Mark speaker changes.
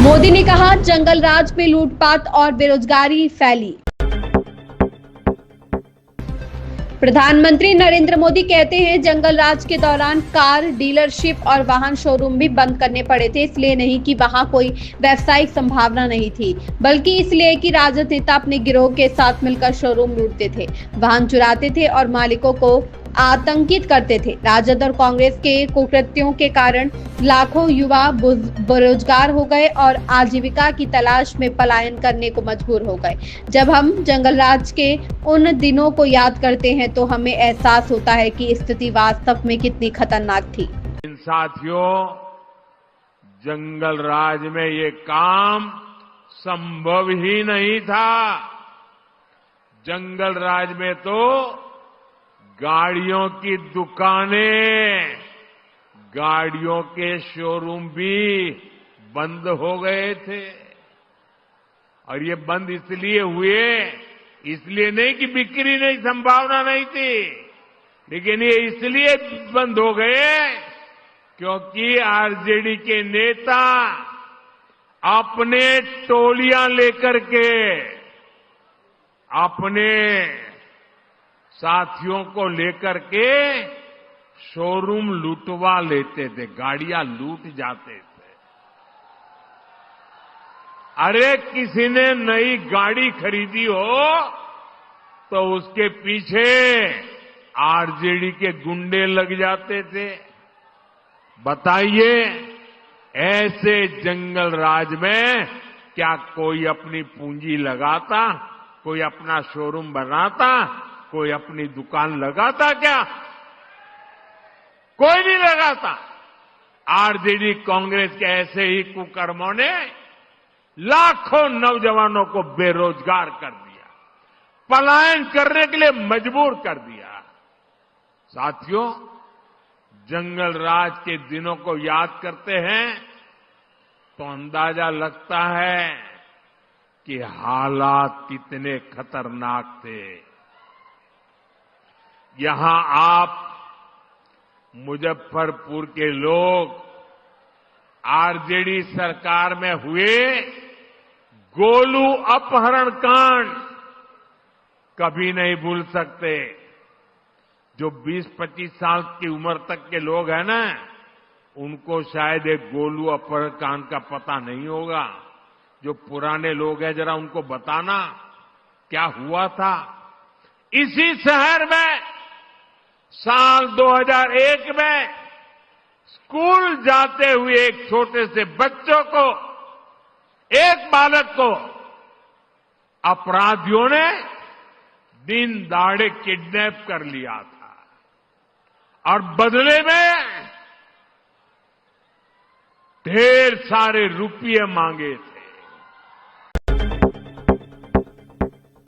Speaker 1: मोदी ने कहा जंगल राज में लूटपाट और बेरोजगारी फैली। प्रधानमंत्री नरेंद्र मोदी कहते हैं जंगल राज के दौरान कार डीलरशिप और वाहन शोरूम भी बंद करने पड़े थे, इसलिए नहीं कि वहां कोई व्यावसायिक संभावना नहीं थी, बल्कि इसलिए कि राजद नेता अपने गिरोह के साथ मिलकर शोरूम लूटते थे, वाहन चुराते थे और मालिकों को आतंकित करते थे। राजद और कांग्रेस के कुकृत्यों के कारण लाखों युवा बेरोजगार हो गए और आजीविका की तलाश में पलायन करने को मजबूर हो गए। जब हम जंगल राज के उन दिनों को याद करते हैं तो हमें एहसास होता है कि स्थिति वास्तव में कितनी खतरनाक थी।
Speaker 2: इन साथियों, जंगल राज में ये काम संभव ही नहीं था। जंगल राज में तो गाड़ियों की दुकानें, गाड़ियों के शोरूम भी बंद हो गए थे। और ये बंद इसलिए हुए, इसलिए नहीं कि बिक्री नहीं, संभावना नहीं थी, लेकिन ये इसलिए बंद हो गए क्योंकि आरजेडी के नेता अपने टोलियां लेकर के अपने साथियों को लेकर के शोरूम लूटवा लेते थे, गाड़ियां लूट जाते थे। अरे किसी ने नई गाड़ी खरीदी हो तो उसके पीछे आरजेडी के गुंडे लग जाते थे। बताइए, ऐसे जंगल राज में क्या कोई अपनी पूंजी लगाता, कोई अपना शोरूम बनाता, कोई अपनी दुकान लगाता? क्या कोई नहीं लगाता। आरजेडी कांग्रेस के ऐसे ही कुकर्मों ने लाखों नौजवानों को बेरोजगार कर दिया, पलायन करने के लिए मजबूर कर दिया। साथियों, जंगल राज के दिनों को याद करते हैं तो अंदाजा लगता है कि हालात कितने खतरनाक थे। यहां आप मुजफ्फरपुर के लोग आरजेडी सरकार में हुए गोलू अपहरण कांड कभी नहीं भूल सकते। जो 20-25 साल की उम्र तक के लोग हैं ना, उनको शायद एक गोलू अपहरण कांड का पता नहीं होगा। जो पुराने लोग हैं, जरा उनको बताना क्या हुआ था। इसी शहर में साल 2001 में स्कूल जाते हुए एक छोटे से बच्चों को, एक बालक को अपराधियों ने दिन दहाड़े किडनैप कर लिया था और बदले में ढेर सारे रुपये मांगे थे।